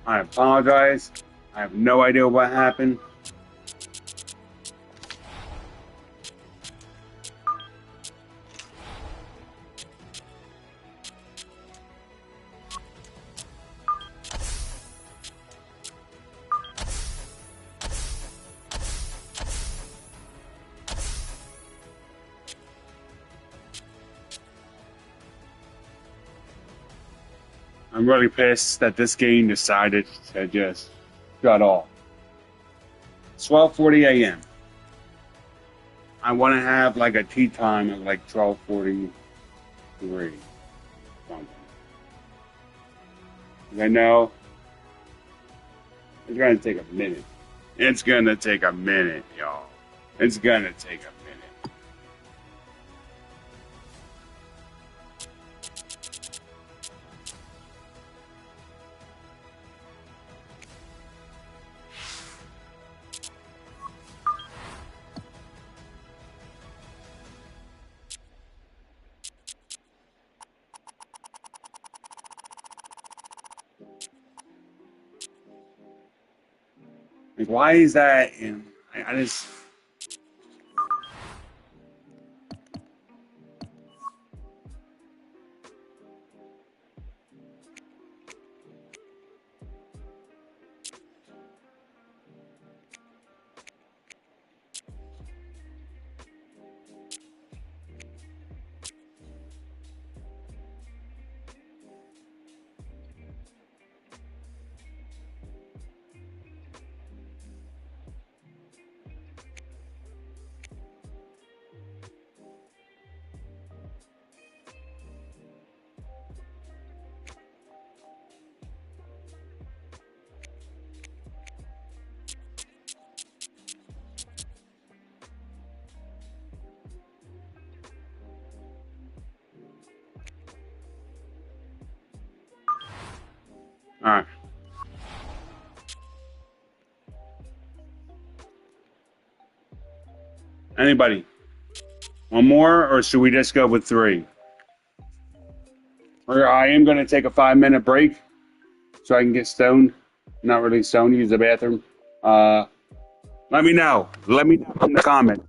I apologize. I have no idea what happened. I'm really pissed that this game decided to just shut off. 12:40 a.m. I want to have like a tea time at like 12:43 something. I know it's gonna take a minute. It's gonna take a minute, y'all. It's gonna take a minute. Like, why is that? And I just. All right. Anybody? One more, or should we just go with three? Or I am going to take a 5 minute break so I can get stoned. Not really stoned, use the bathroom. Uh, Let me know. Let me know in the comments.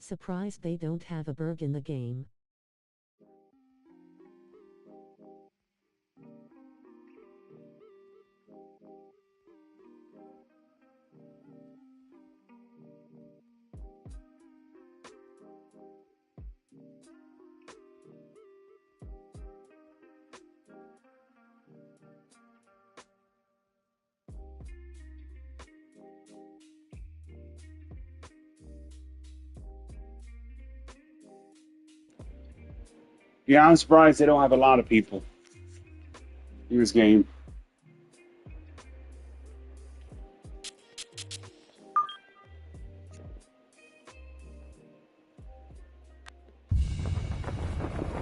surprised they don't have a Berg in the game. Yeah, I'm surprised they don't have a lot of people in this game.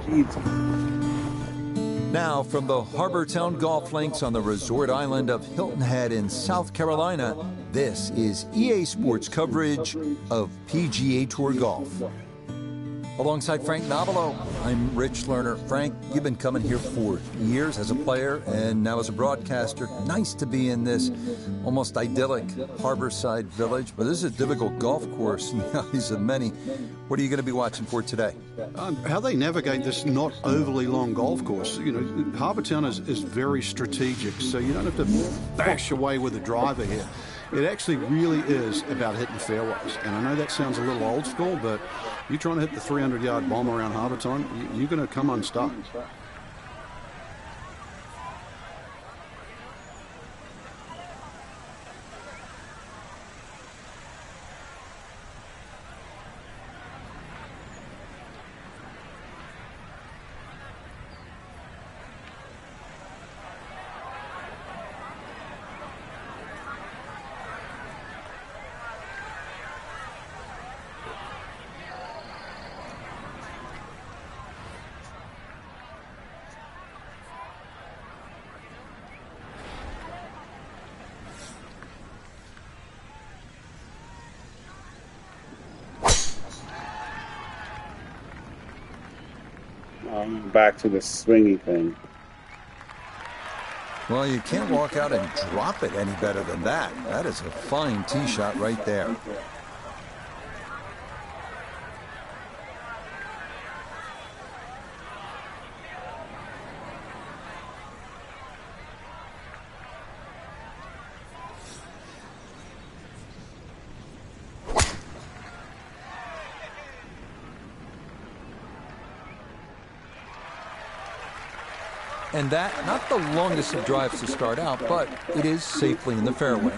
Jeez. Now, from the Harbortown Golf Links on the resort island of Hilton Head in South Carolina, this is EA Sports coverage of PGA Tour Golf. Alongside Frank Nobilo, I'm Rich Lerner. Frank, you've been coming here for years as a player and now as a broadcaster. Nice to be in this almost idyllic harborside village, but this is a difficult golf course in the eyes of many. What are you going to be watching for today? How they navigate this not overly long golf course. You know, Harbortown is very strategic, so you don't have to bash away with a driver here. It actually really is about hitting fairways. And I know that sounds a little old school, but you're trying to hit the 300-yard bomb around Harbortown, you're going to come unstuck. Back to the swingy thing. Well, you can't walk out and drop it any better than that. That is a fine tee shot right there. And that, not the longest of drives to start out, but it is safely in the fairway.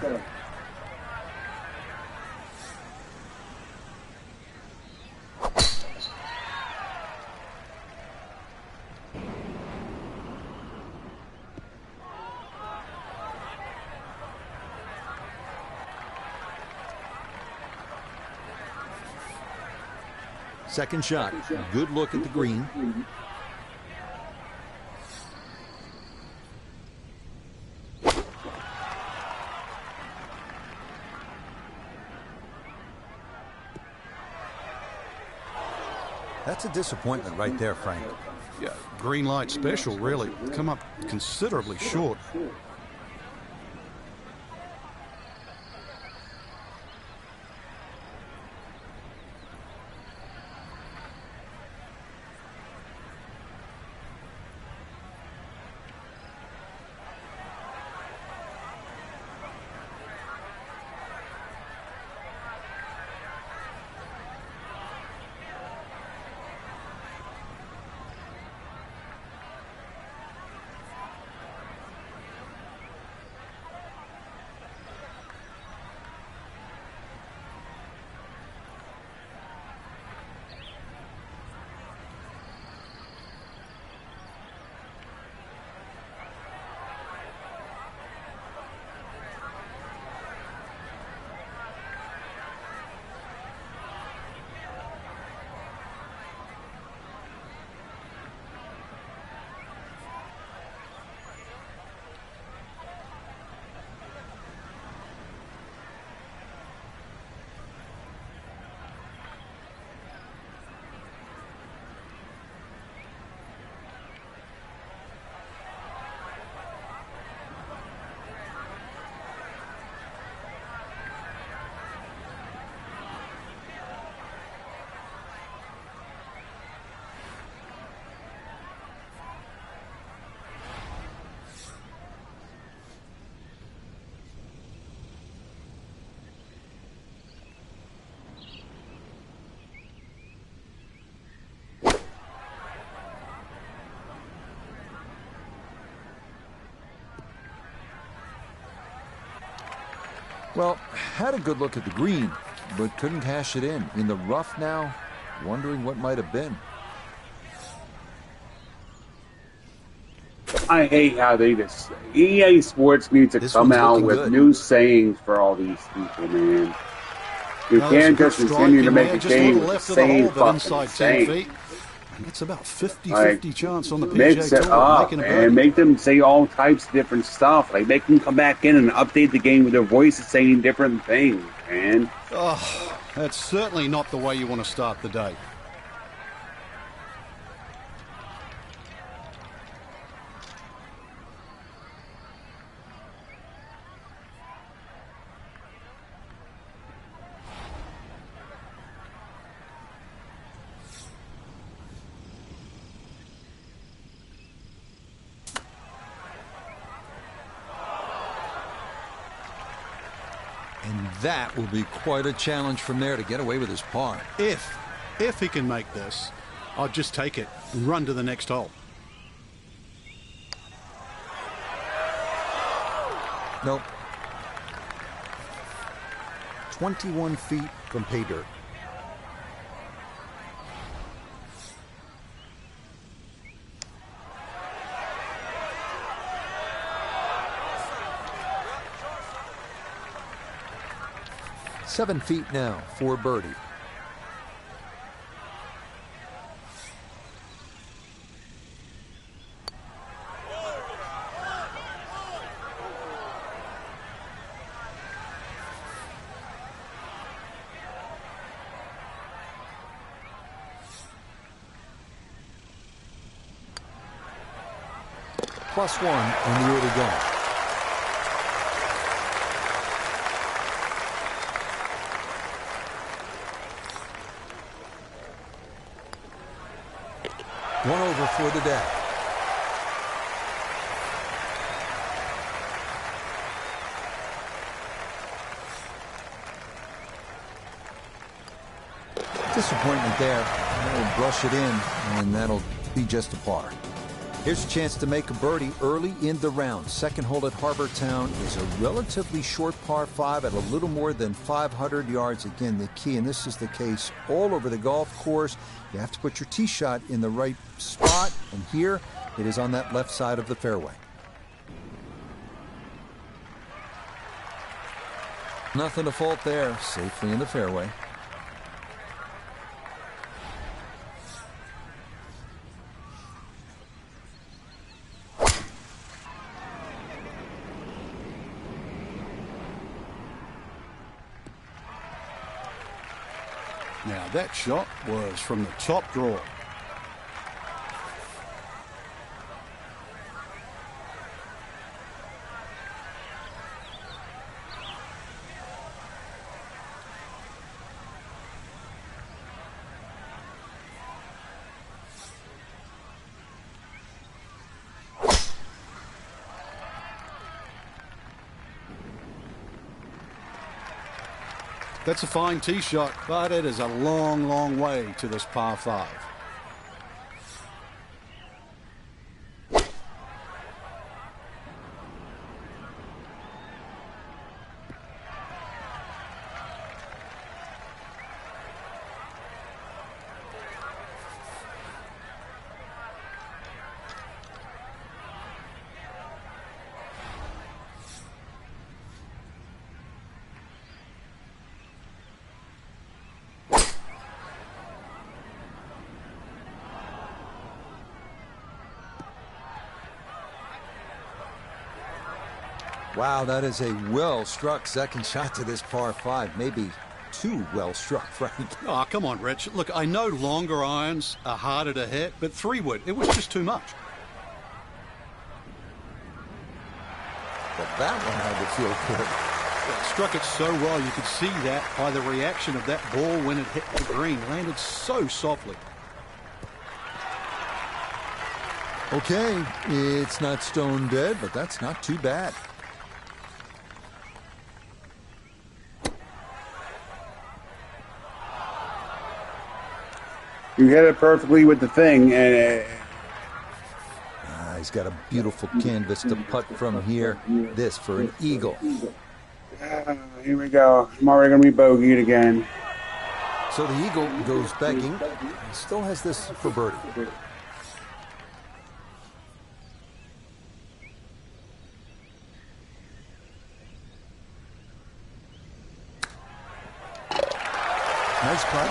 Second shot, good look at the green. That's a disappointment right there, Frank. Yeah, green light special, really. Come up considerably short. Well, had a good look at the green, but couldn't cash it in. In the rough now, wondering what might have been. I hate how they just EA Sports needs to This come one's out looking with good. new sayings for all these people, man. You No, can't there's a just good continue strike to in make there, a just a game little with the left of the same hole, but fucking inside 10 saying. feet. And it's about 50-50 Like, chance on the mix PGA it Tour up making a and birdie. make them say all types of different stuff. Like, make them come back in and update the game with their voices saying different things, man. Oh, that's certainly not the way you want to start the day. And that will be quite a challenge from there to get away with his par. If he can make this, I'd just take it and run to the next hole. Nope. 21 feet from pay dirt. Seven feet now for birdie. +1 on the early going. One over for the day. Disappointment there. They'll brush it in, and that'll be just a par. Here's a chance to make a birdie early in the round. Second hole at Harbour Town is a relatively short par 5 at a little more than 500 yards. Again, the key, and this is the case all over the golf course, you have to put your tee shot in the right spot, and here it is on that left side of the fairway. Nothing to fault there, safely in the fairway. Now that shot was from the top draw. That's a fine tee shot, but it is a long, long way to this par 5. Wow, that is a well-struck second shot to this par 5. Maybe too well-struck, Frank. Oh, come on, Rich. Look, I know longer irons are harder to hit, but 3-wood, it was just too much. But that one had to feel good. It struck it so well, you could see that by the reaction of that ball when it hit the green. Landed so softly. Okay, it's not stone dead, but that's not too bad. You hit it perfectly with the thing, and He's got a beautiful canvas to putt from here. This for an eagle. Here we go. I'm already going to be bogeyed again. So the eagle goes begging. He still has this for birdie. Nice putt.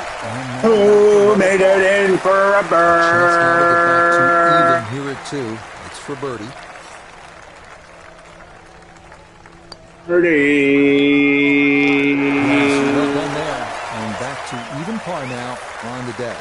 Oh, made it in for a bird. Even here at 2. It's for birdie. Birdie. Yes, well done there. And back to even par now on the day.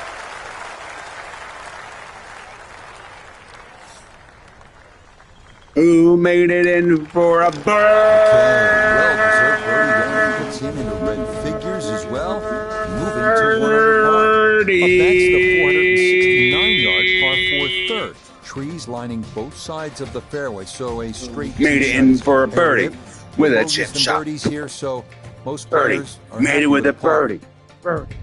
Who made it in for a bird? Well-deserved birdie there. Puts him into red figures as well. Moving to 1 under par. Up next, the 469-yard par 4 third. Trees lining both sides of the fairway, so a straight Made it in for a birdie with a chip shot. Birdies here, so most Birdie. players are Made happy it with a par. birdie. Birdie.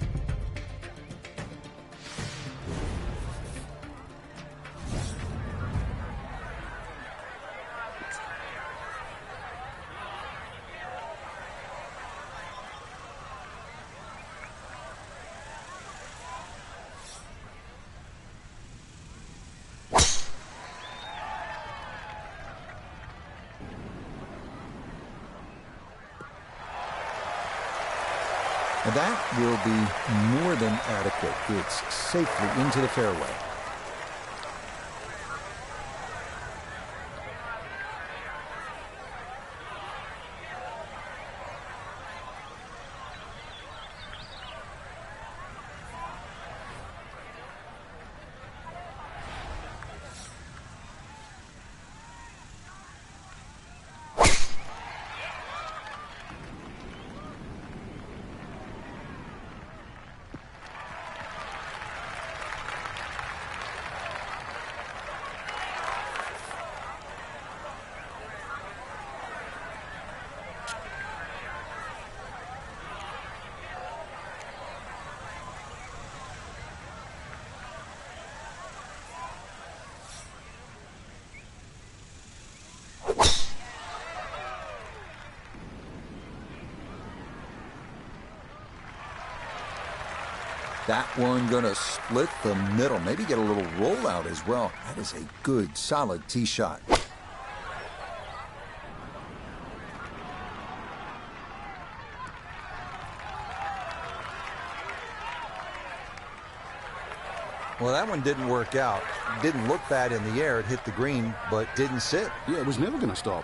And that will be more than adequate. It's safely into the fairway. That one going to split the middle. Maybe get a little rollout as well. That is a good, solid tee shot. Well, that one didn't work out. Didn't look bad in the air. It hit the green, but didn't sit. Yeah, it was never going to stop.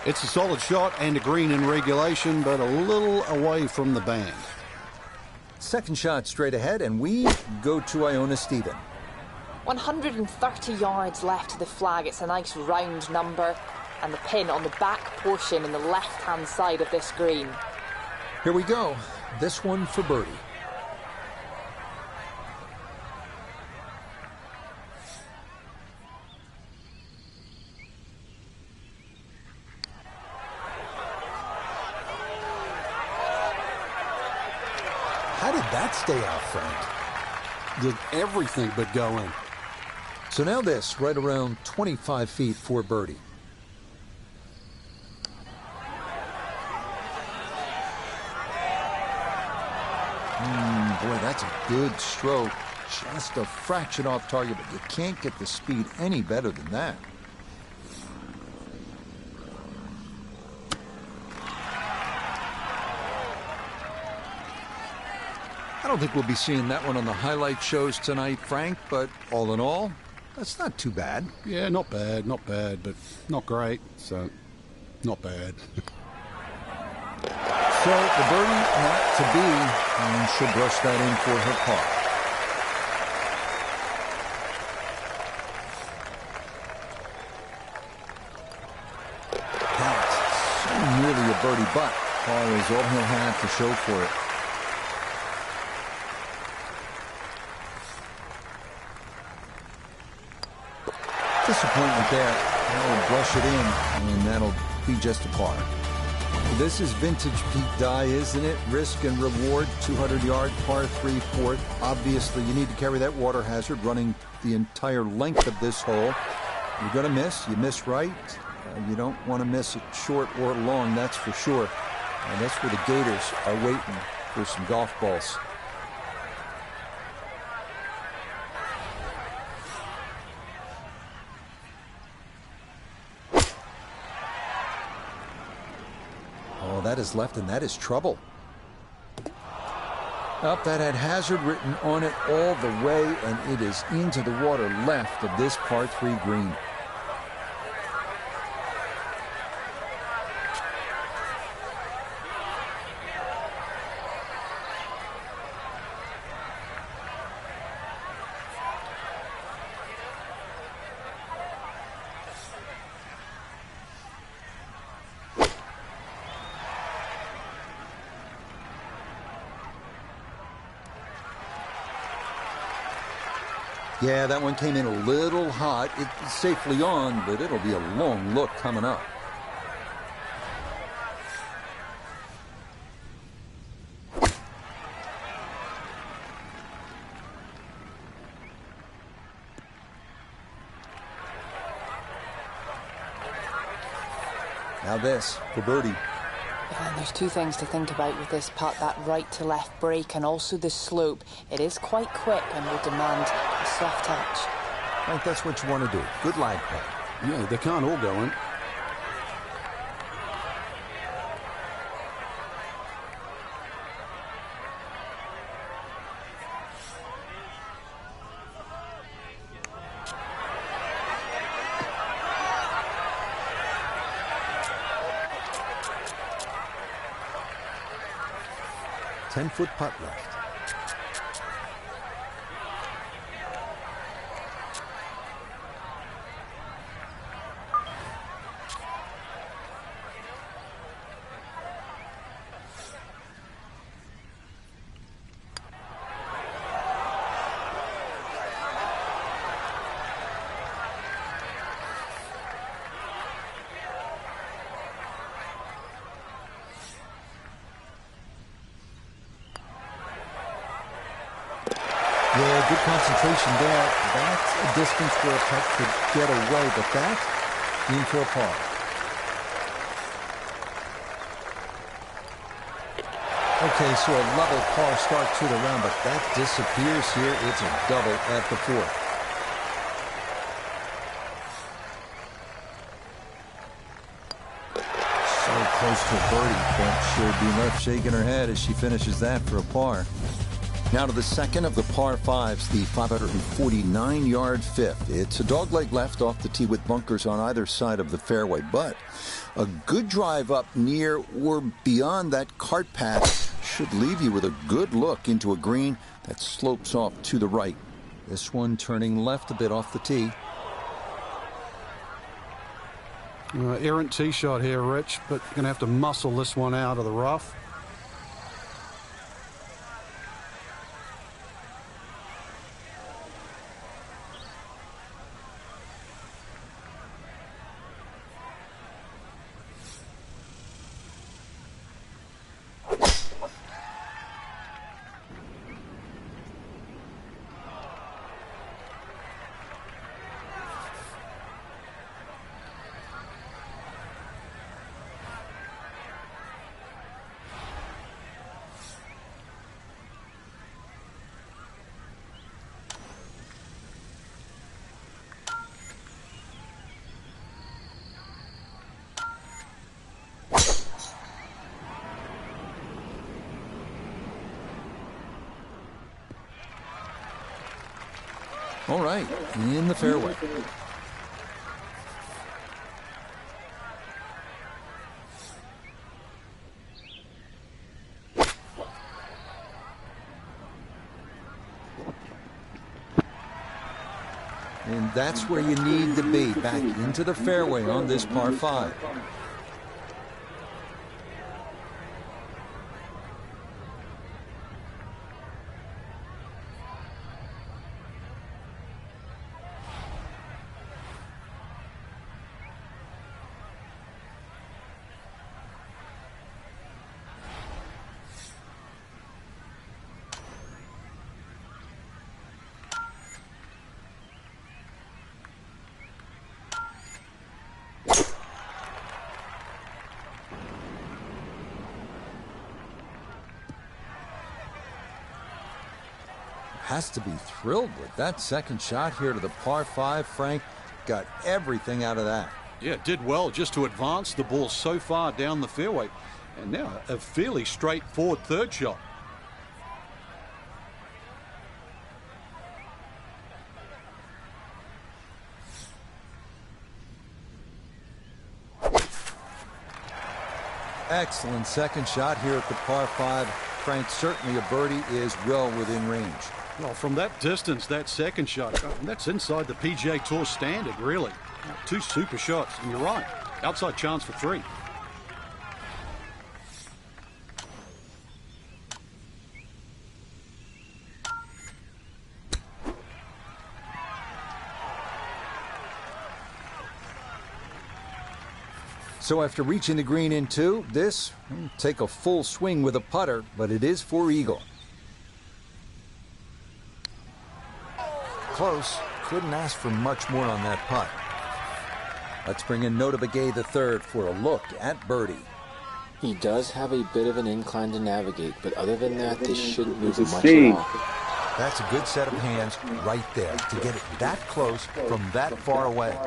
It's a solid shot and a green in regulation, but a little away from the band. Second shot straight ahead, and we go to Iona Stephen. 130 yards left to the flag. It's a nice round number, and the pin on the back portion in the left-hand side of this green. Here we go. This one for birdie. How did that stay out, Frank? Did everything but go in. So now this, right around 25 feet for birdie. Boy, that's a good stroke. Just a fraction off target, but you can't get the speed any better than that. I don't think we'll be seeing that one on the highlight shows tonight, Frank, but all in all, that's not too bad. Yeah, not bad, but not great, so not bad. So the birdie not to be, and she'll brush that in for her par. That's so nearly a birdie, but par is all he'll have to show for it. Disappointment there. That'll brush it in, and that'll be just a par. This is vintage Pete Dye, isn't it? Risk and reward, 200-yard par 3 fourth. Obviously, you need to carry that water hazard running the entire length of this hole. You're going to miss. You miss right. You don't want to miss it short or long, that's for sure. And that's where the Gators are waiting for some golf balls. Oh, that is left, and that is trouble. Up, that had hazard written on it all the way, and it is into the water left of this par 3 green. Yeah, that one came in a little hot. It's safely on, but it'll be a long look coming up. Now this for birdie. Yeah, and there's two things to think about with this putt, that right to left break and also the slope. It is quite quick and will demand a soft touch. Right, that's what you want to do. Good lag putt. Yeah, they can't all go in. Ten-foot putt left. Yeah, good concentration there. That's a distance where a putt could get away, but that in for a par. Okay, so a level par start to the round, but that disappears here. It's a double at the fourth. So close to a birdie, but she'll be left shaking her head as she finishes that for a par. Now to the second of the par fives, the 549-yard fifth. It's a dogleg left off the tee with bunkers on either side of the fairway, but a good drive up near or beyond that cart path should leave you with a good look into a green that slopes off to the right. This one turning left a bit off the tee. Errant tee shot here, Rich, but going to have to muscle this one out of the rough. All right, in the fairway. And that's where you need to be, back into the fairway on this par five. has to be thrilled with that second shot here to the par 5. Frank got everything out of that. Yeah, did well just to advance the ball so far down the fairway. And now a fairly straightforward third shot. Excellent second shot here at the par 5. Frank, certainly a birdie is well within range. Well, from that distance, that second shot, that's inside the PGA Tour standard, really. 2 super shots, and you're right. Outside chance for 3. So after reaching the green in 2, this will take a full swing with a putter, but it is for eagle. Close. Couldn't ask for much more on that putt. Let's bring in Notah Begay III for a look at birdie. He does have a bit of an incline to navigate, but other than that, this shouldn't move much C. at all. That's a good set of hands right there to get it that close from that far away.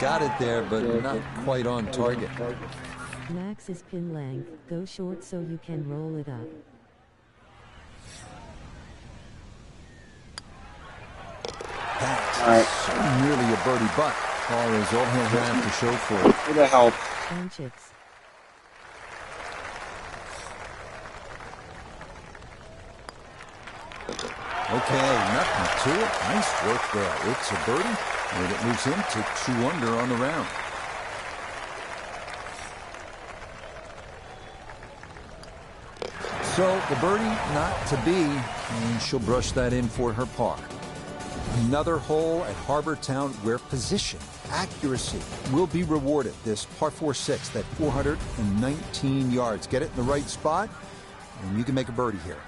Got it there, but not quite on target. Max is pin length. Go short so you can roll it up. That's so nearly a birdie, but all is all he'll have to show for it. For the help. And chips. Okay, nothing to it. Nice work there. It's a birdie, and it moves him to 2 under on the round. So the birdie not to be, and she'll brush that in for her par. Another hole at Harbour Town where position, accuracy will be rewarded. This par 4-6, that 419 yards. Get it in the right spot, and you can make a birdie here.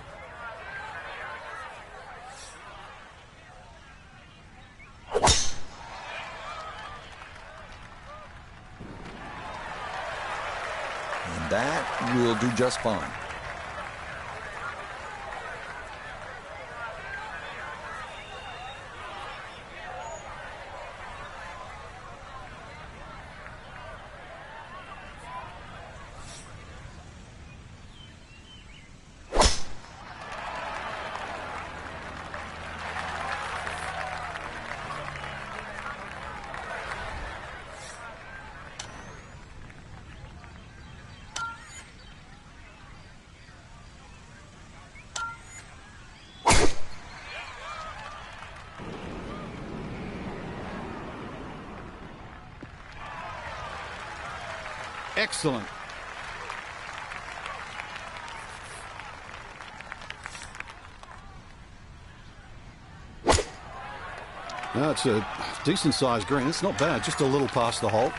And that will do just fine. Excellent. No, it's a decent-sized green. It's not bad, just a little past the hole.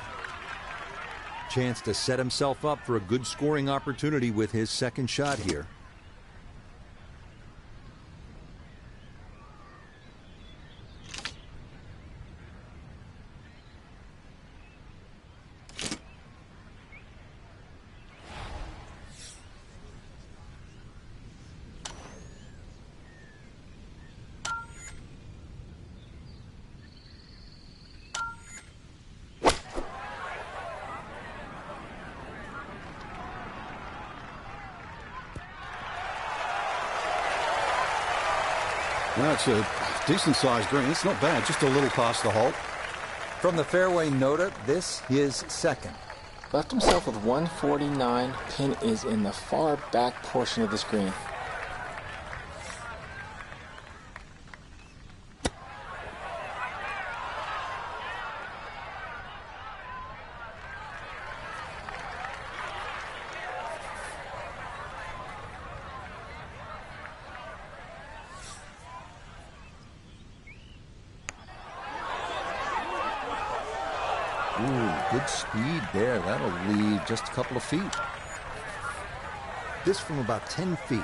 Chance to set himself up for a good scoring opportunity with his second shot here. No, it's a decent-sized green. It's not bad, just a little past the hole. From the fairway, Notah, this is second. Left himself with 149. Pin is in the far back portion of the screen. Ooh, good speed there. That'll leave just a couple of feet. This from about 10 feet.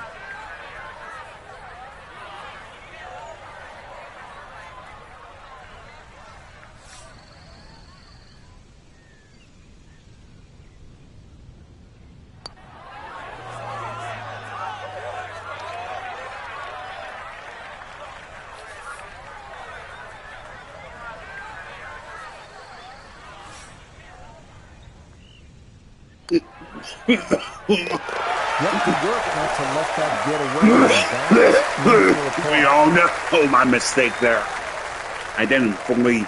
Yep, good work not to let that get away. Oh no, my mistake there. I didn't fully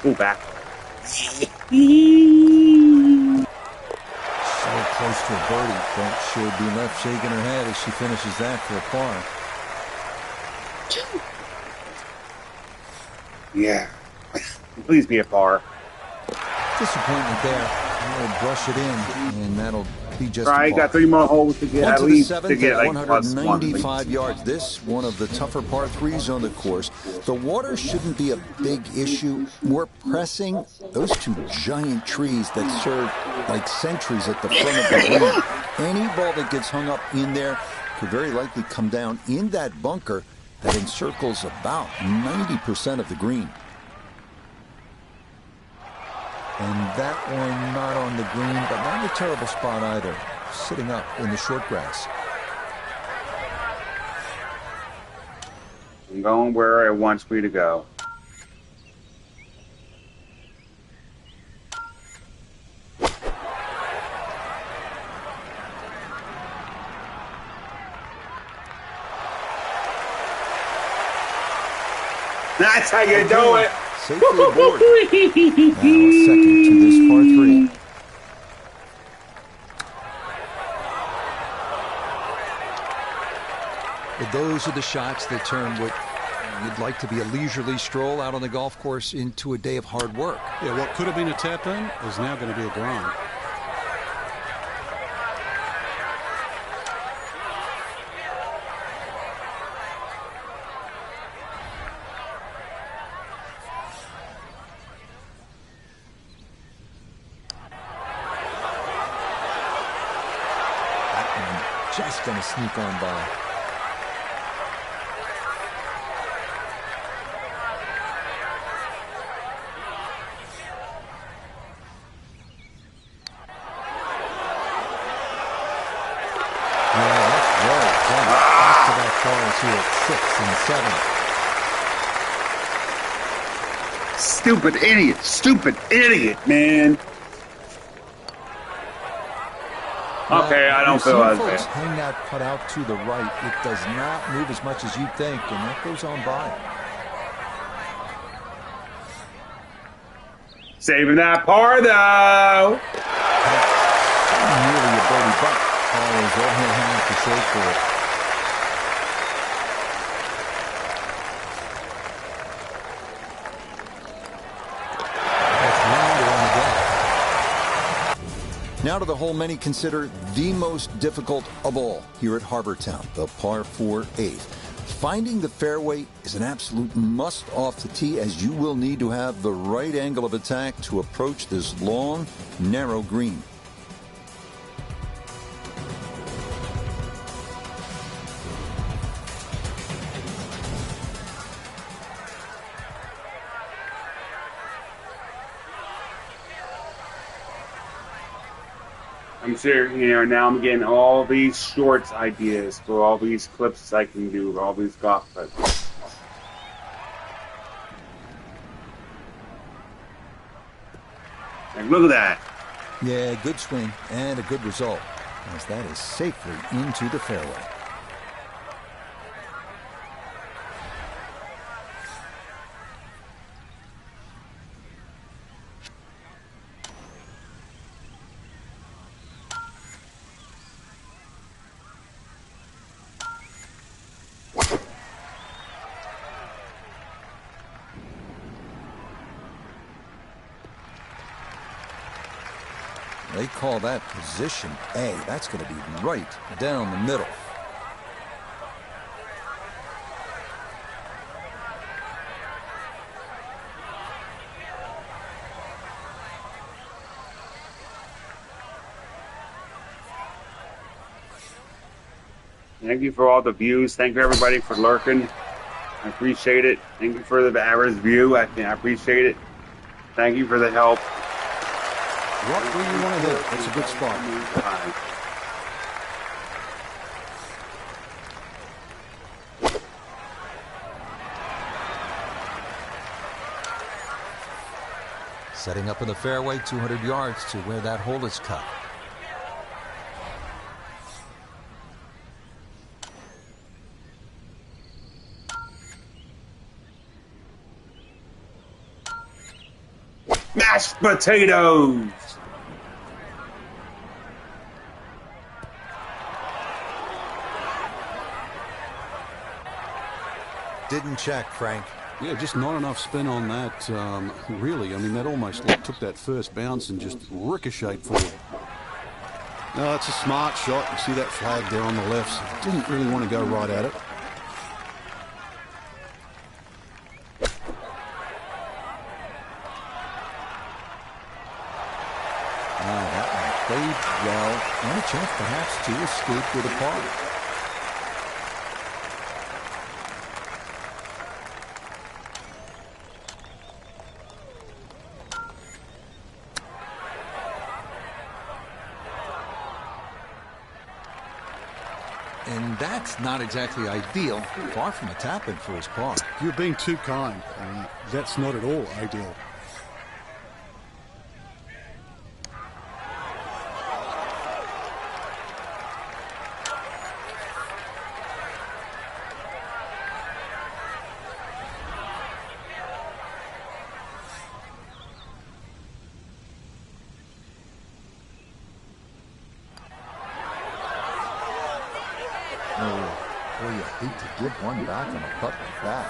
pull back. So close to a birdie, but should be left shaking her head as she finishes that for a par. Yeah. Please be a par. Disappointment there. I'll brush it in, and that'll be just Right, a par. got 3 more holes to get On at to the least seventh to get at like plus 195 1. yards. This one of the tougher par threes on the course. The water shouldn't be a big issue. We're pressing those two giant trees that serve like sentries at the front of the green. Any ball that gets hung up in there could very likely come down in that bunker that encircles about 90% of the green. And that one not on the green, but not in a terrible spot either. Sitting up in the short grass. I'm going where it wants me to go. That's how you do it. Safely aboard. Now second to this par three. But those are the shots that turn what you'd like to be a leisurely stroll out on the golf course into a day of hard work. Yeah, what could have been a tap-in is now going to be a grind. Just going to sneak on by. Here at 6 and 7. Stupid idiot, man. Okay, I don't feel as bad. Hang that putt out to the right. It does not move as much as you'd think, and that goes on by. Saving that par, though. Nearly a birdie butt. Always all he'll have to show for it. Now to the hole many consider the most difficult of all here at Harbour Town, the par 4 8th. Finding the fairway is an absolute must off the tee, as you will need to have the right angle of attack to approach this long, narrow green. I'm sure, now I'm getting all these shorts ideas for all these clips I can do, all these golf clips. And look at that. Yeah, good swing and a good result, as that is safely into the fairway. They call that position A. That's going to be right down the middle. Thank you for all the views. Thank you, everybody, for lurking. I appreciate it. Thank you for the average view. I appreciate it. Thank you for the help. Right where you want to hit. That's a good spot. Setting up in the fairway, 200 yards to where that hole is cut. mashed potatoes. Didn't check, Frank. Yeah, just not enough spin on that, really. I mean, that almost took that first bounce and just ricocheted forward. No, that's a smart shot. You see that flag there on the left. So didn't really want to go right at it. That one played well, and a chance perhaps to escape with a par. And that's not exactly ideal. Far from a tap-in for his par. You're being too kind. That's not at all ideal. Boy, you hate to give one back on a putt like that.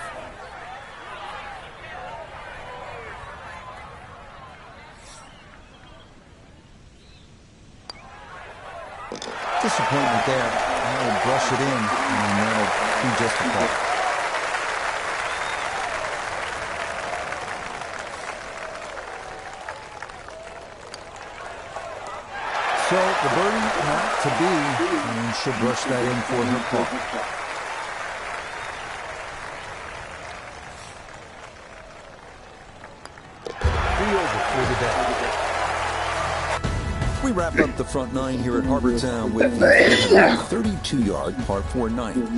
Disappointment there. I'll brush it in, and that'll be just a putt. So the birdie not to be, and she'll brush that in for her par. We wrap up the front nine here at Harbour Town with the 32-yard par 4 ninth.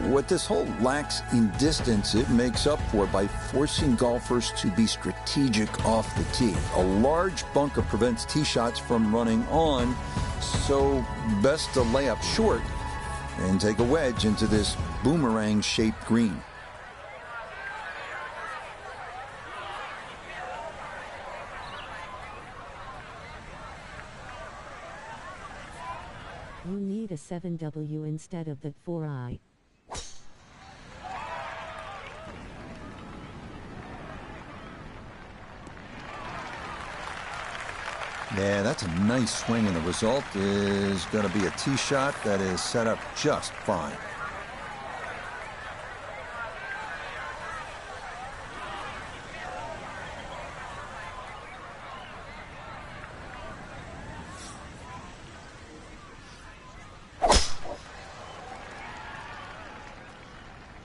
What this hole lacks in distance, it makes up for by forcing golfers to be strategic off the tee. A large bunker prevents tee shots from running on, so best to lay up short and take a wedge into this boomerang-shaped green. You need a 7W instead of the 4I. Yeah, that's a nice swing, and the result is going to be a tee shot that is set up just fine.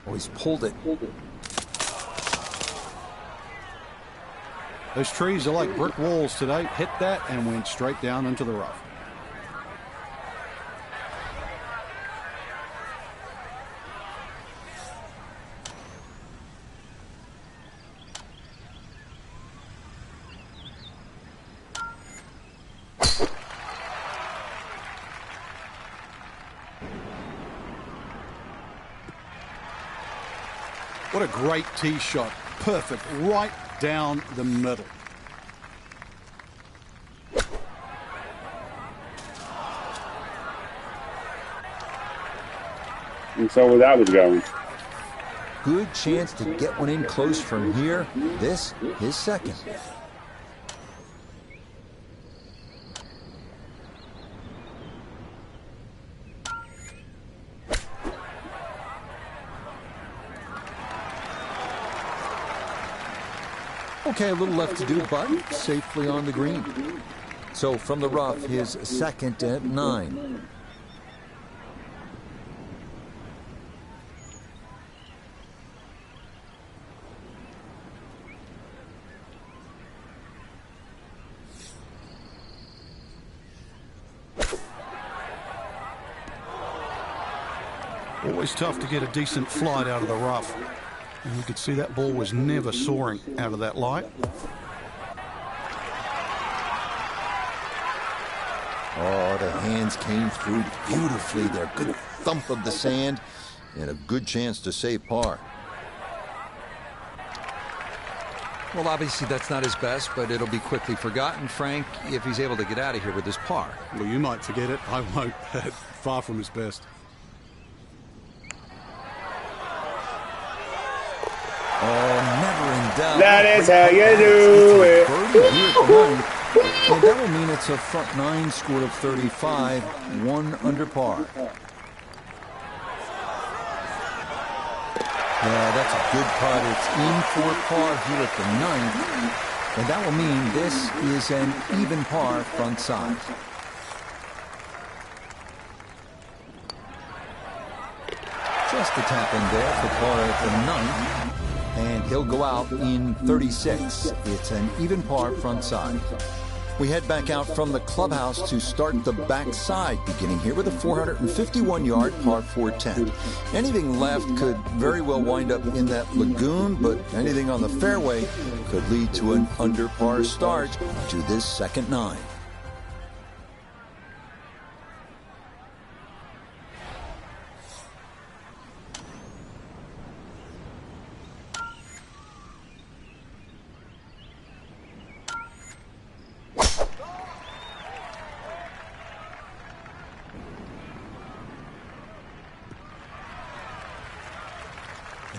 Oh, he's pulled it. Those trees are like brick walls today. Hit that and went straight down into the rough. What a great tee shot. Perfect. Right down the middle. And so where that was going. Good chance to get one in close from here. This, his second. Okay, a little left to do, but safely on the green. So from the rough, his second at 9. Always tough to get a decent flight out of the rough. And you could see that ball was never soaring out of that light. Oh, the hands came through beautifully there. Good thump of the sand and a good chance to save par. Well, obviously that's not his best, but it'll be quickly forgotten, Frank, if he's able to get out of here with his par. Well, you might forget it. I won't. Far from his best. Oh, never in doubt. That is how you do it. Birdie here at the ninth, and that will mean it's a front nine score of 35, 1 under par. Yeah, that's a good putt. It's in for par here at the ninth, and that will mean this is an even par front side. Just a tap in there for par at the ninth, and he'll go out in 36. It's an even par front side. We head back out from the clubhouse to start the backside, beginning here with a 451-yard par 410. Anything left could very well wind up in that lagoon, but anything on the fairway could lead to an under par start to this second nine.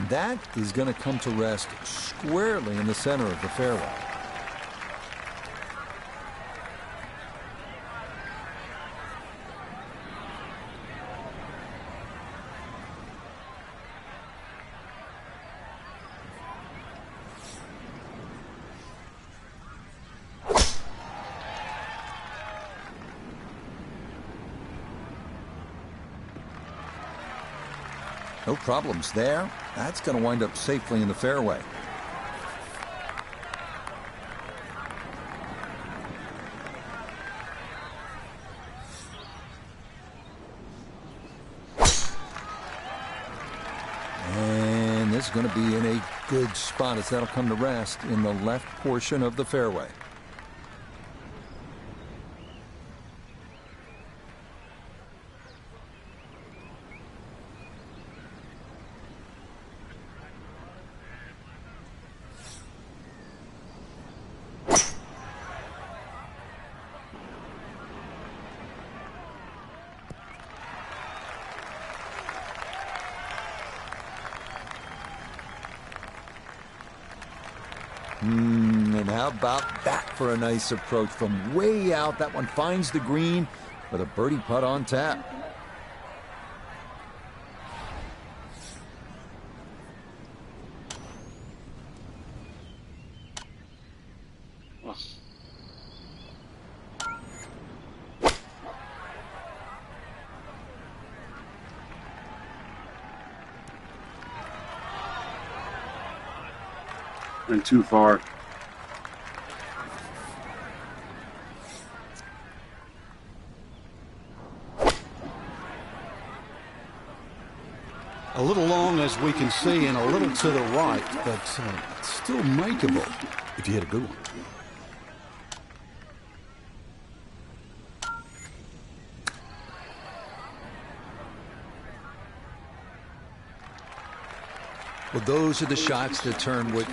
That is going to come to rest squarely in the center of the fairway. No problems there. That's going to wind up safely in the fairway. And this is going to be in a good spot as that'll come to rest in the left portion of the fairway. And how about that for a nice approach from way out? That one finds the green with a birdie putt on tap. Went too far. A little long, as we can see, and a little to the right, but still makeable if you hit a good one. Well, those are the shots that turn what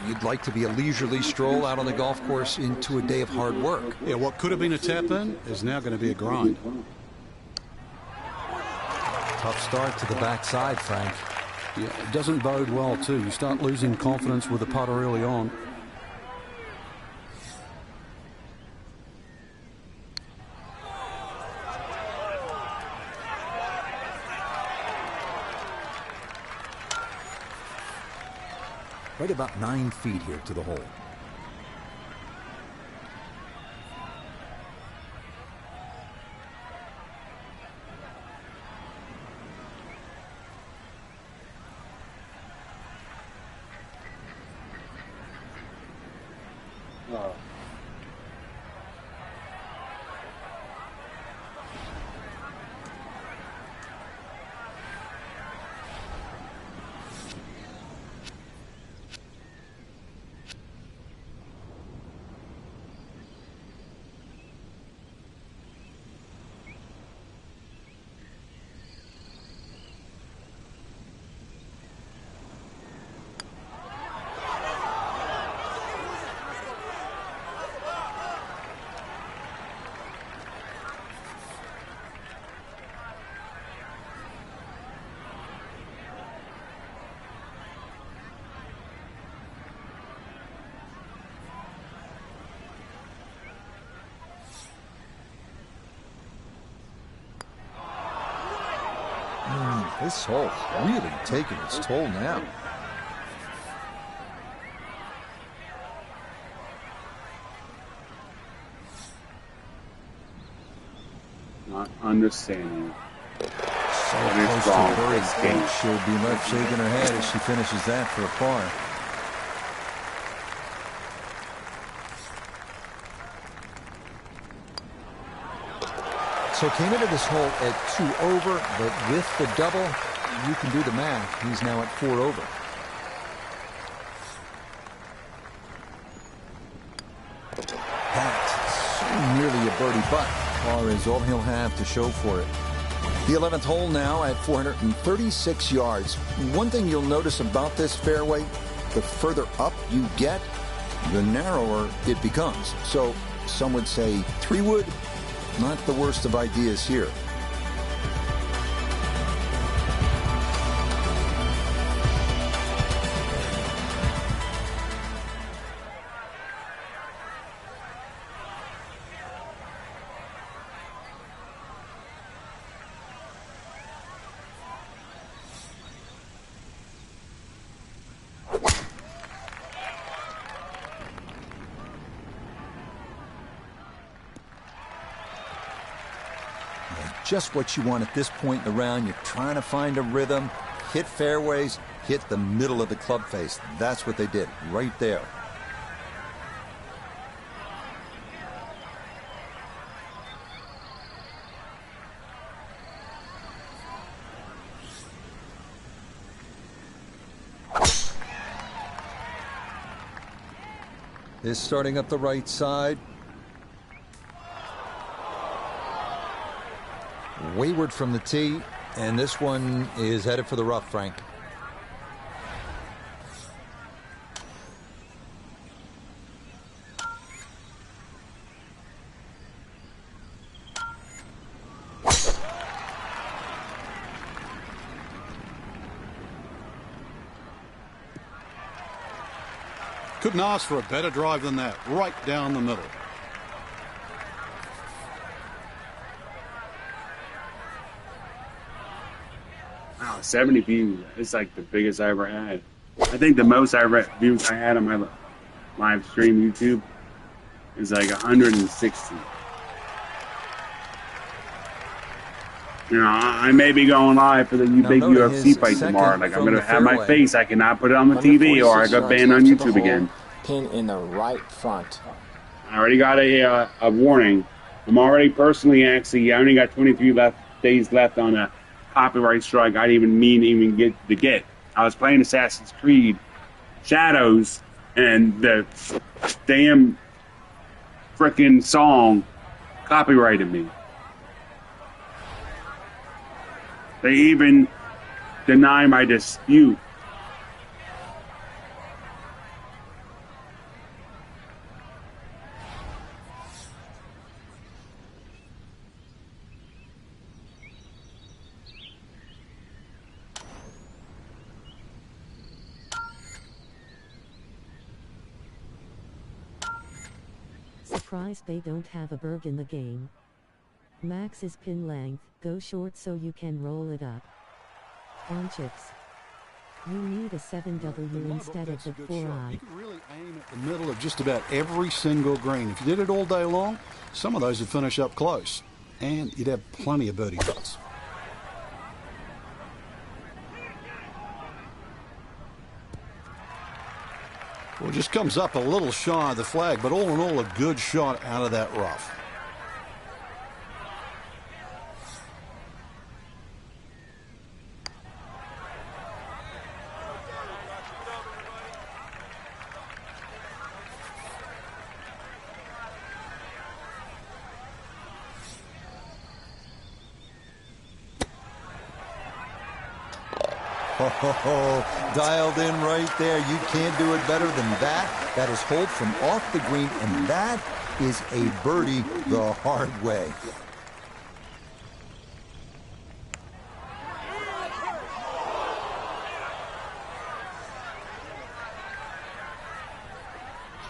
you'd like to be a leisurely stroll out on the golf course into a day of hard work. Yeah, what could have been a tap-in is now going to be a grind. Tough start to the backside, Frank. Yeah, it doesn't bode well, too. You start losing confidence with the putter early on. Right about 9 feet here to the hole. This hole really taking its toll now. Not understanding. So What is close to wrong birdie. with this game? She'll be left shaking her head as she finishes that for a par. So came into this hole at 2 over, but with the double, you can do the math. He's now at 4 over. That's so nearly a birdie, but par is all he'll have to show for it. The 11th hole now at 436 yards. One thing you'll notice about this fairway, the further up you get, the narrower it becomes. So some would say 3-wood, not the worst of ideas here. Just what you want at this point in the round. You're trying to find a rhythm, hit fairways, hit the middle of the club face. That's what they did right there. Is starting up the right side. Wayward from the tee, and this one is headed for the rough, Frank. Couldn't ask for a better drive than that, right down the middle. Wow, 70 views. It's like the biggest I ever had. I think the most views I had on my live stream YouTube is like 160. You know, I may be going live for the big UFC fight tomorrow. Like, I'm going to have my face. I cannot put it on the TV or I got banned on YouTube again. Pin in the right front. I already got a warning. I'm already personally, actually, I only got 23 days left on a copyright strike. I didn't even get. I was playing Assassin's Creed Shadows, and the damn frickin' song copyrighted me. They even deny my dispute. Surprised they don't have a berg in the game. Max is pin length, go short so you can roll it up. On chips. You need a 7W instead of the 4i. You can really aim at the middle of just about every single green. If you did it all day long, some of those would finish up close. And you'd have plenty of birdie shots. Well, it just comes up a little shy of the flag, but all in all, a good shot out of that rough. Oh, dialed in right there. You can't do it better than that. That is hold from off the green, and that is a birdie the hard way.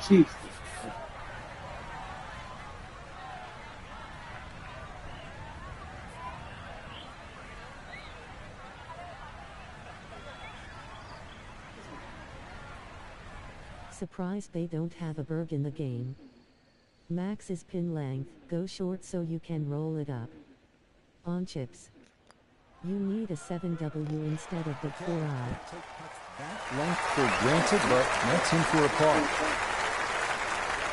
Jeez. Surprise, they don't have a berg in the game. Max is pin length, go short so you can roll it up. On chips. You need a 7W instead of the 4I. That length for granted, but that's in for a par.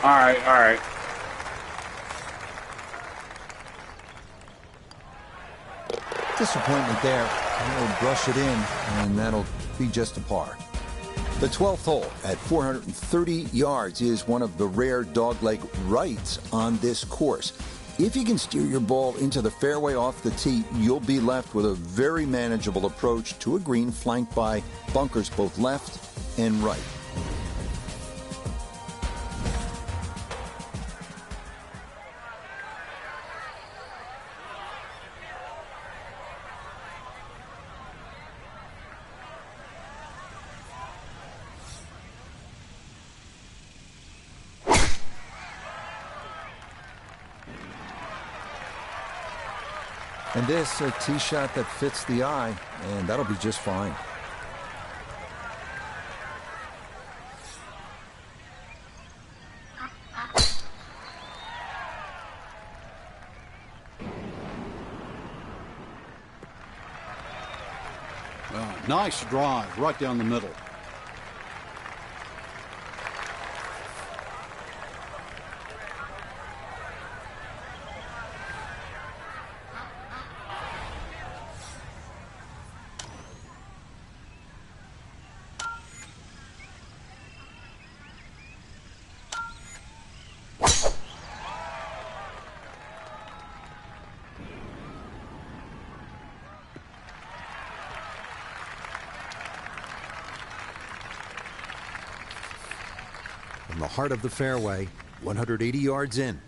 All right. Disappointment there. He'll brush it in, and that'll be just a par. The 12th hole at 430 yards is one of the rare dogleg rights on this course. If you can steer your ball into the fairway off the tee, you'll be left with a very manageable approach to a green flanked by bunkers both left and right. And this, a tee shot that fits the eye, and that'll be just fine. Nice drive right down the middle. In the heart of the fairway, 180 yards in.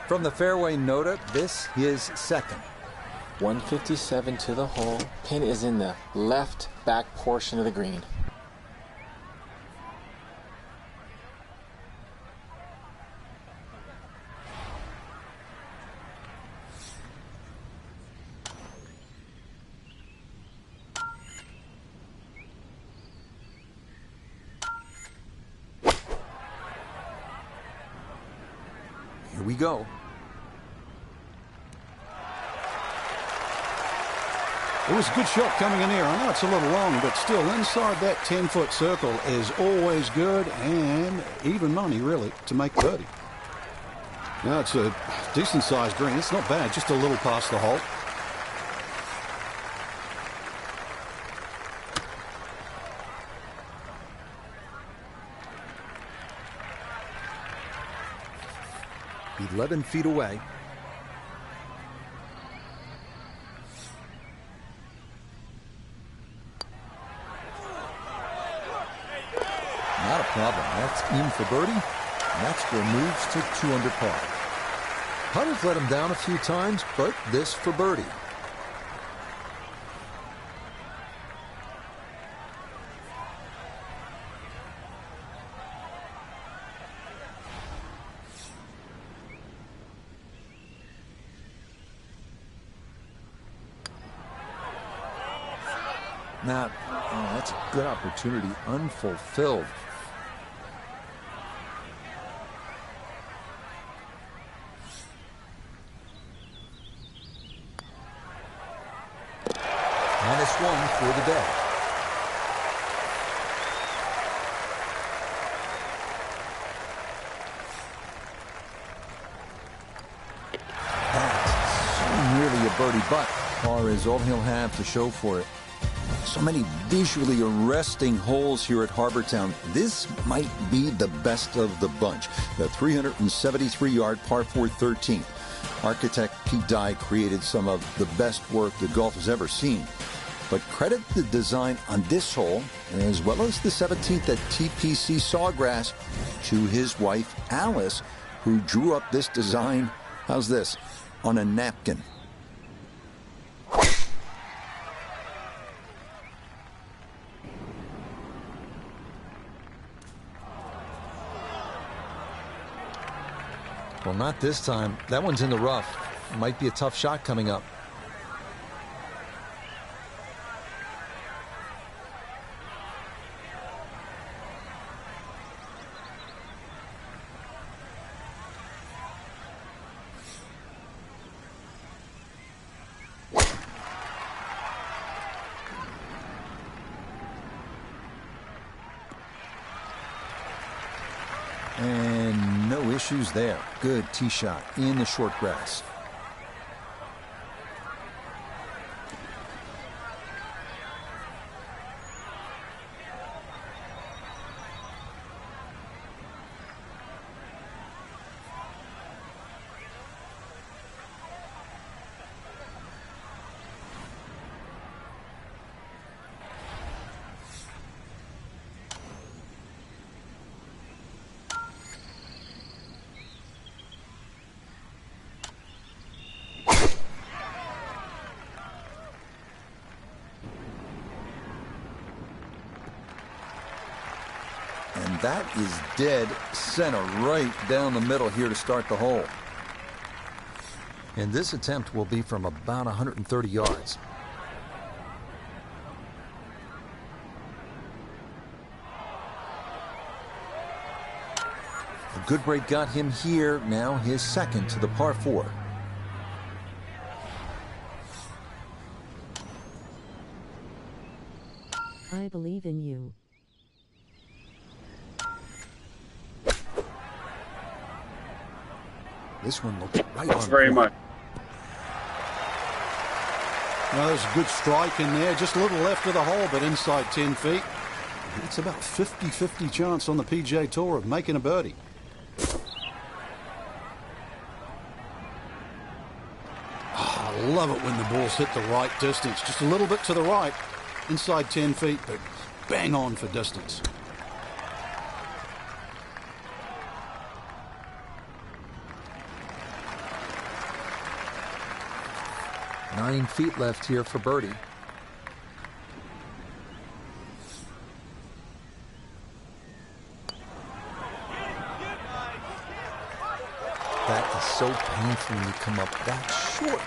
From the fairway nota, this is second. 157 to the hole. Pin is in the left back portion of the green. Here we go. It was a good shot coming in here. I know it's a little long, but still inside that 10-foot circle is always good and even money, really, to make birdie. Now it's a decent-sized green. It's not bad, just a little past the hole. "11 feet away." Not a problem. That's in for birdie. Next score moves to 2 under par. Putter's let him down a few times, but this for birdie. Now, that's a good opportunity unfulfilled. -1 for the day. That's nearly a birdie, but par is all he'll have to show for it. So many visually arresting holes here at Harbour Town. This might be the best of the bunch. The 373-yard par 4 13th. Architect Pete Dye created some of the best work that golf has ever seen. But credit the design on this hole, as well as the 17th at TPC Sawgrass, to his wife, Alice, who drew up this design, how's this, on a napkin. Well, not this time. That one's in the rough. Might be a tough shot coming up. And no issues there. Good tee shot in the short grass. And that is dead center right down the middle here to start the hole. And this attempt will be from about 130 yards. A good break got him here. Now his second to the par 4. I believe in you. This one looks right on. Thanks very much. Well, there's a good strike in there. Just a little left of the hole, but inside 10 feet. It's about 50-50 chance on the PGA Tour of making a birdie. Oh, I love it when the balls hit the right distance. Just a little bit to the right. Inside 10 feet, but bang on for distance. Nine feet left here for birdie. That is so painful when you come up that short.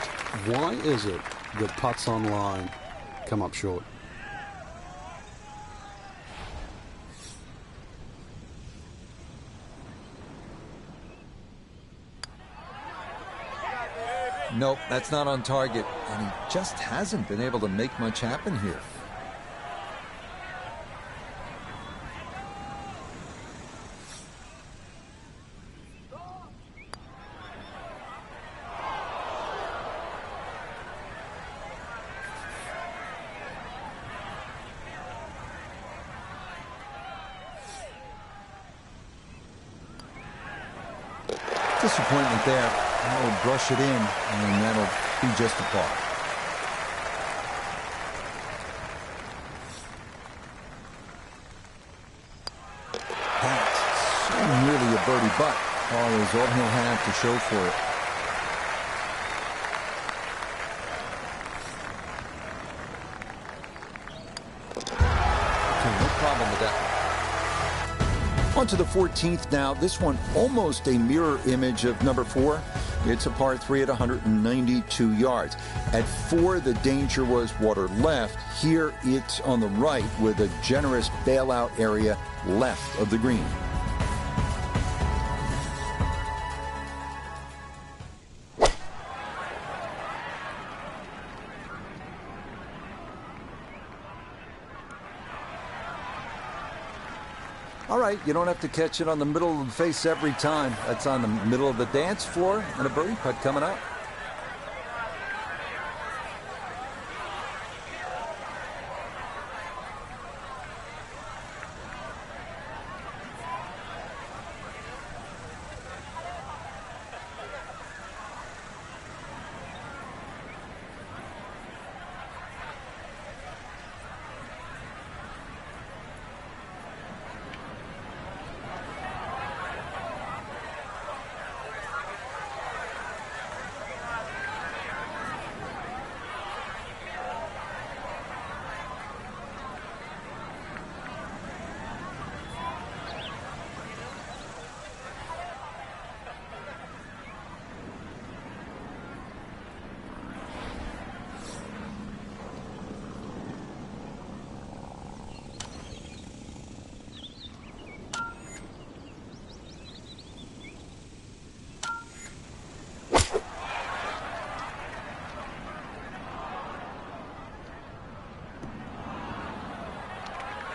Why is it that putts on line come up short? Nope, that's not on target. And he just hasn't been able to make much happen here. Disappointment there. That'll brush it in, and that'll be just a par. That's so nearly a birdie, but par is all he'll have to show for it. Okay, no problem with that. On to the 14th now. This one almost a mirror image of number 4. It's a par 3 at 192 yards. At 4, the danger was water left. Here, it's on the right with a generous bailout area left of the green. All right, you don't have to catch it on the middle of the face every time. That's on the middle of the dance floor, and a birdie putt coming up.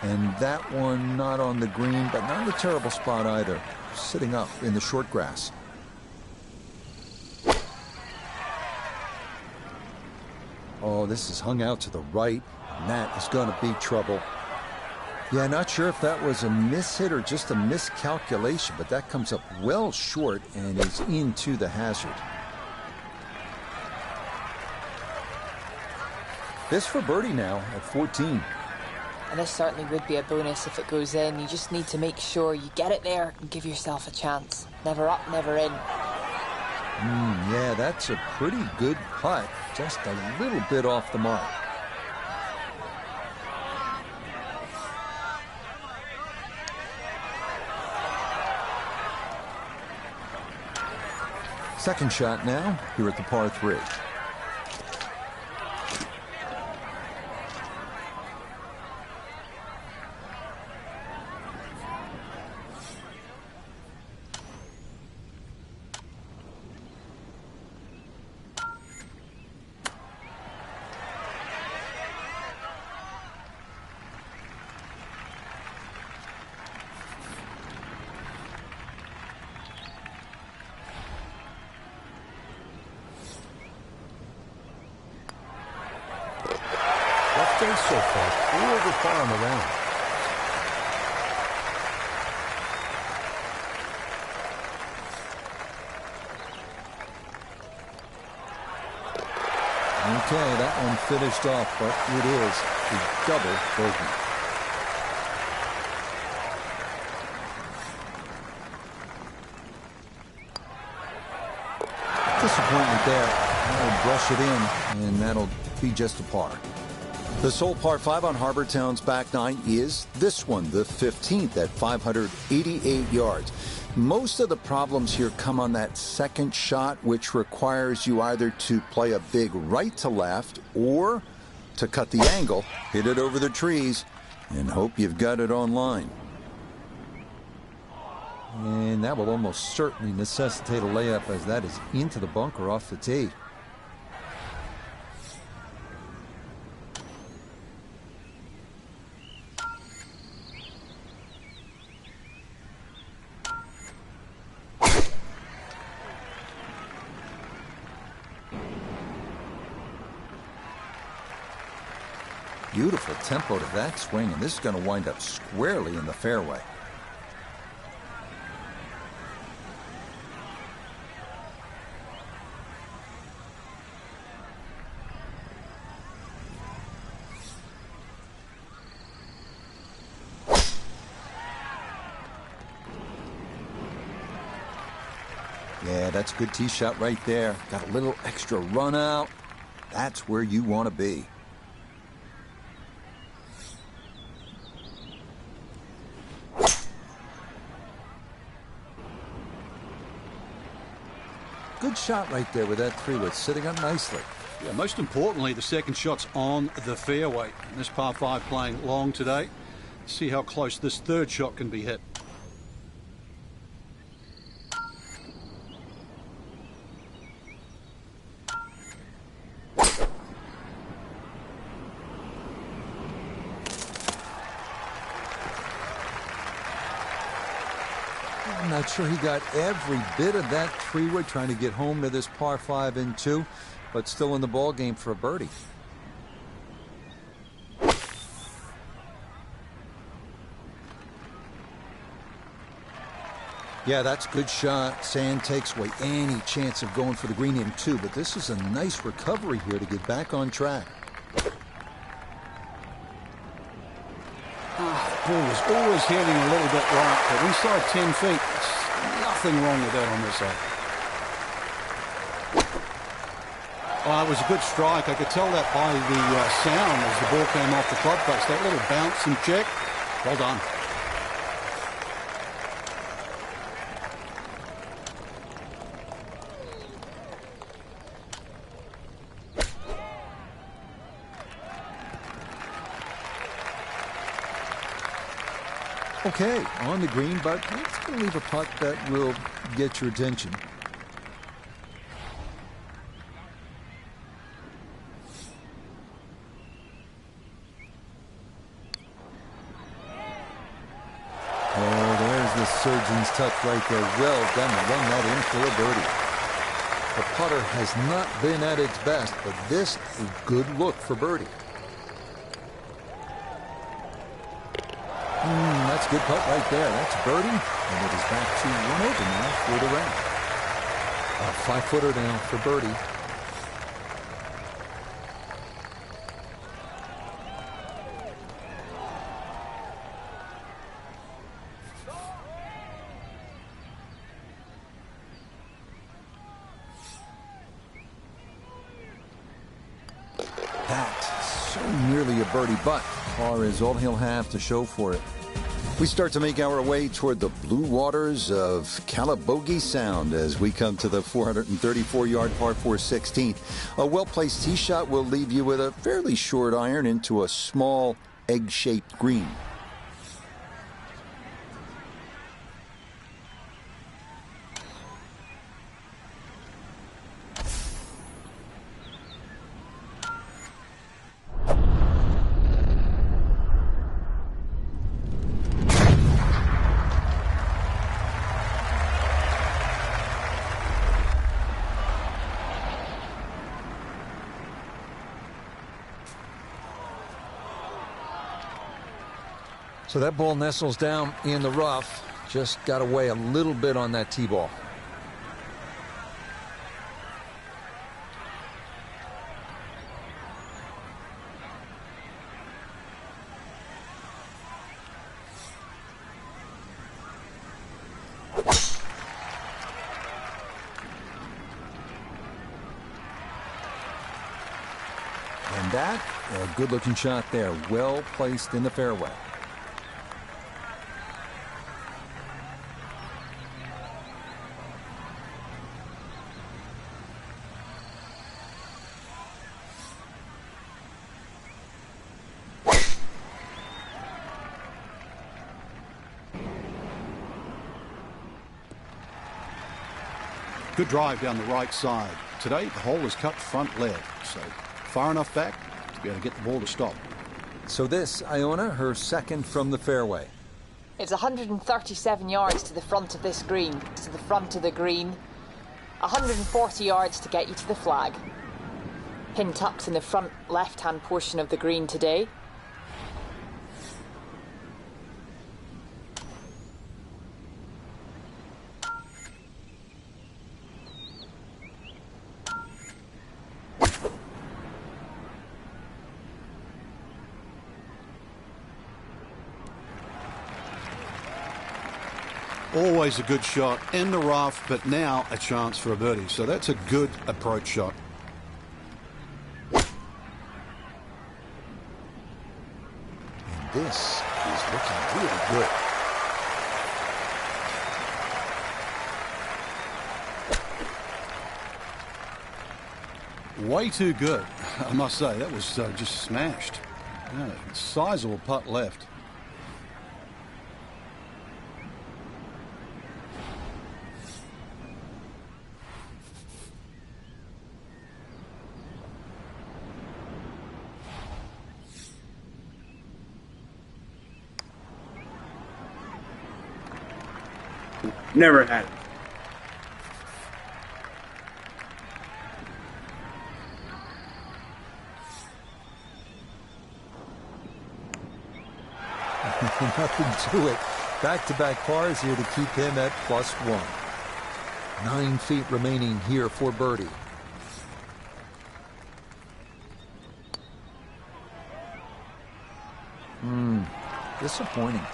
And that one not on the green, but not in a terrible spot either. Sitting up in the short grass. Oh, this is hung out to the right, and that is going to be trouble. Yeah, not sure if that was a mishit or just a miscalculation, but that comes up well short and is into the hazard. This for birdie now at 14. And this certainly would be a bonus if it goes in. You just need to make sure you get it there and give yourself a chance. Never up, never in. Yeah, that's a pretty good putt. Just a little bit off the mark. Second shot now here at the par 3. So far, 4 over par on the round. Okay, that one finished off, but it is a double bogey. Disappointment there. That'll brush it in, and that'll be just a par. The sole par 5 on Harbour Town's back 9 is this one, the 15th at 588 yards. Most of the problems here come on that second shot, which requires you either to play a big right to left or to cut the angle, hit it over the trees, and hope you've got it on line. And that will almost certainly necessitate a layup, as that is into the bunker off the tee. Beautiful tempo to that swing, and this is going to wind up squarely in the fairway. Yeah, that's a good tee shot right there. Got a little extra run out. That's where you want to be. Good shot right there with that 3-wood sitting up nicely. Yeah, most importantly, the second shot's on the fairway. And this par 5 playing long today. See how close this third shot can be hit. I'm not sure he got every bit of that 3-wood trying to get home to this par 5 in 2, but still in the ball game for a birdie. Yeah, that's a good shot. Sand takes away any chance of going for the green in 2, but this is a nice recovery here to get back on track. The ball was always heading a little bit right, but inside 10 feet, nothing wrong with that on this side. Oh, it was a good strike. I could tell that by the sound as the ball came off the club face. That little bounce and check. Well done. Okay, on the green, but it's going to leave a putt that will get your attention. the surgeon's touch right there. Well done to run that in for a birdie. The putter has not been at its best, but this a good look for birdie. That's a good putt right there. That's birdie, and it is back to 1 over now for the round. A 5-footer now for birdie. Nearly a birdie, but par is all he'll have to show for it. We start to make our way toward the blue waters of Calabogie Sound as we come to the 434-yard par 4 16th. A well-placed tee shot will leave you with a fairly short iron into a small egg-shaped green. So that ball nestles down in the rough. Just got to weigh a little bit on that tee ball. And that, a good-looking shot there. Well placed in the fairway. Good drive down the right side. Today, the hole is cut front left, so far enough back to be able to get the ball to stop. So this, Iona, her second from the fairway. It's 137 yards to the front of this green, to the front of the green. 140 yards to get you to the flag. Pin tucked in the front left-hand portion of the green today. Always a good shot in the rough, but now a chance for a birdie. So that's a good approach shot. And this is looking really good. Way too good, I must say. That was just smashed. Yeah, sizable putt left. Never had it. Nothing to it. Back-to-back pars here to keep him at +1. 9 feet remaining here for birdie. Disappointing.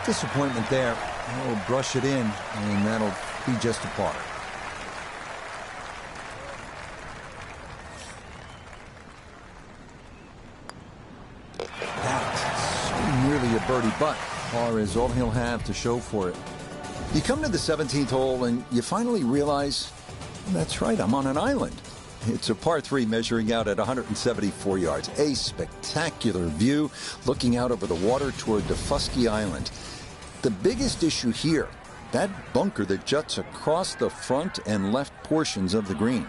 Disappointment there. He'll brush it in, and that'll be just a par. That's so nearly a birdie, but par is all he'll have to show for it. You come to the 17th hole, and you finally realize, that's right, I'm on an island. It's a par 3 measuring out at 174 yards. A spectacular view looking out over the water toward Daufuskie Island. The biggest issue here that bunker that juts across the front and left portions of the green.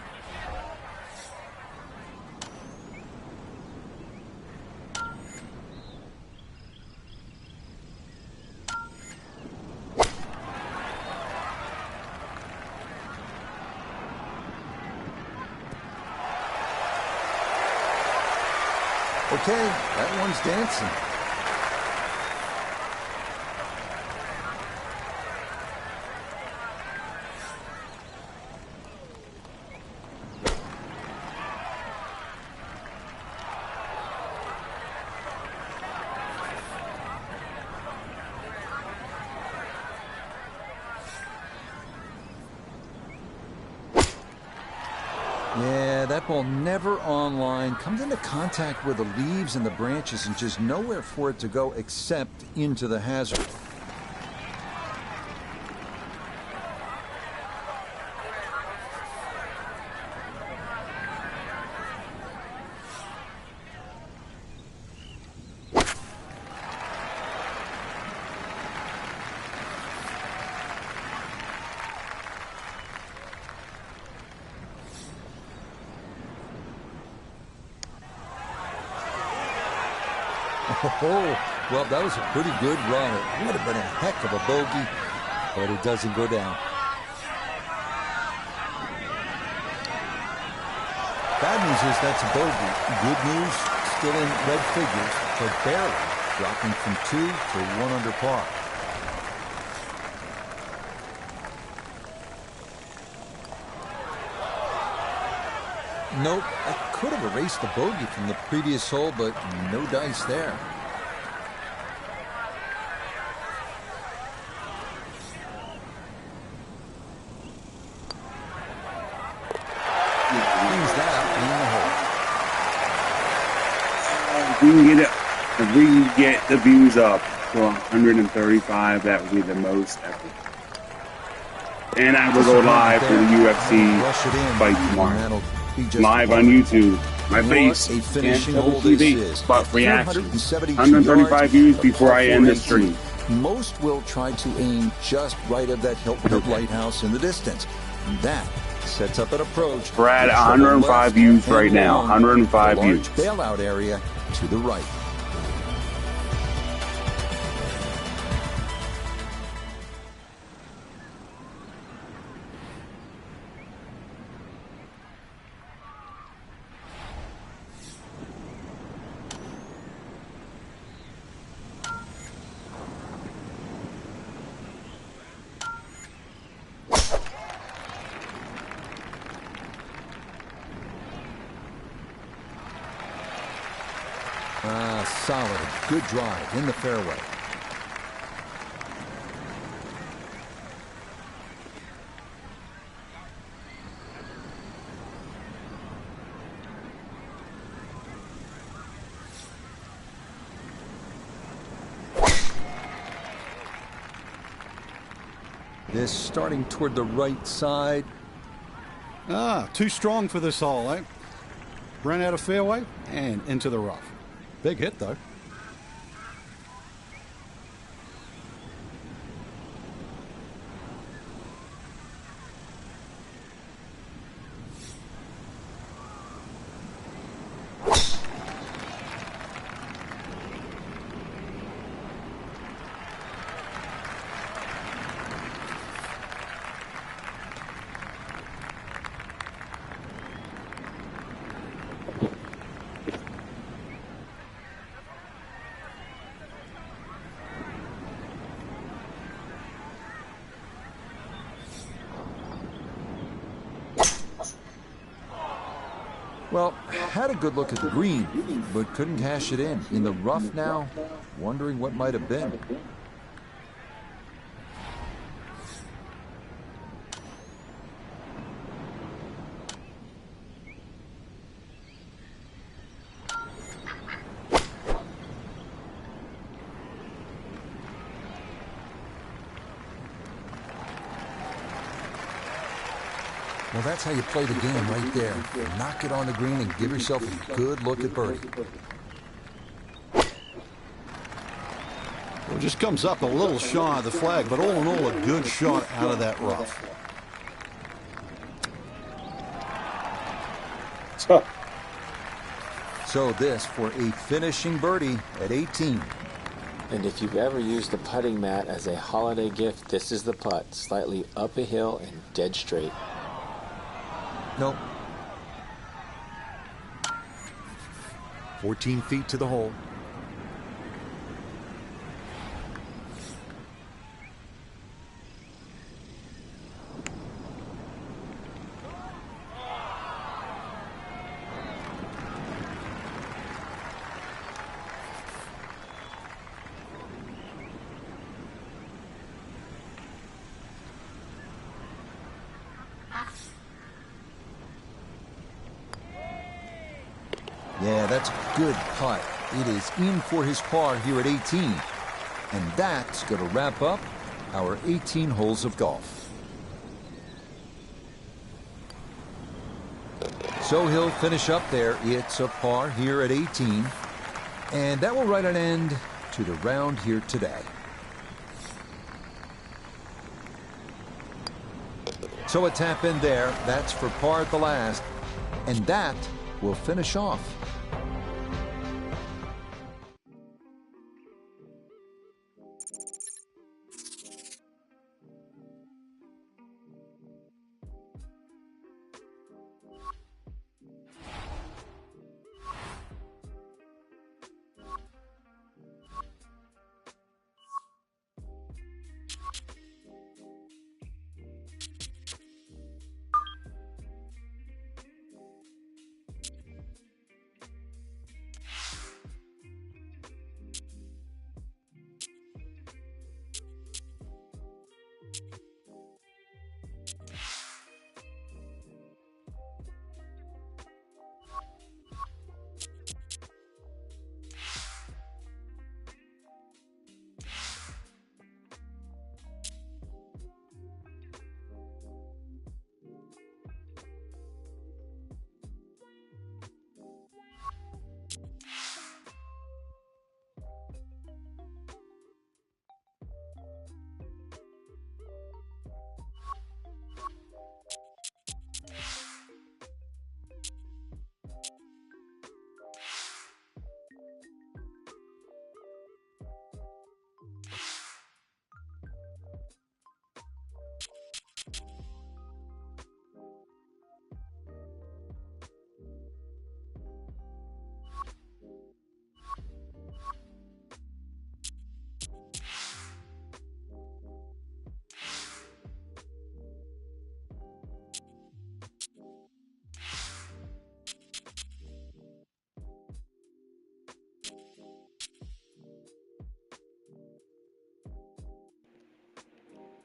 Okay, that one's dancing. Yeah, that ball never on line. Comes into contact with the leaves and the branches and just nowhere for it to go except into the hazard. Oh, well, that was a pretty good run. It would have been a heck of a bogey, but it doesn't go down. Bad news is that's a bogey. Good news, still in red figures, but barely, dropping from 2 to 1 under par. Nope, I could have erased the bogey from the previous hole, but no dice there. Leaves that in the hole. If we can get the views up to 135, that would be the most epic. And I will go live for the UFC fight tomorrow. Live on YouTube. My face a finishing and hole this TV, is. but reactions. 135 135 views before I end the stream. Most will try to aim just right of that Hilton Head lighthouse in the distance. That sets up an approach. We're at 105 views right now. 105 views. Bailout area to the right. Solid, good drive in the fairway. This starting toward the right side. Too strong for this hole, eh? Ran out of fairway and into the rough. Big hit, though. Well, had a good look at the green, but couldn't cash it in. In the rough now, wondering what might have been. Well, that's how you play the game right there. Knock it on the green and give yourself a good look at birdie. Just comes up a little shy of the flag, but all in all, a good shot out of that rough. So this for a finishing birdie at 18. And if you've ever used the putting mat as a holiday gift, this is the putt. Slightly up a hill and dead straight. Nope. 14 feet to the hole. Yeah, that's a good putt. It is in for his par here at 18. And that's going to wrap up our 18 holes of golf. So he'll finish up there. It's a par here at 18. And that will write an end to the round here today. So a tap in there. That's for par at the last. And that will finish off.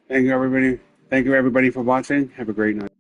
Thank you, everybody. Thank you, everybody, for watching. Have a great night.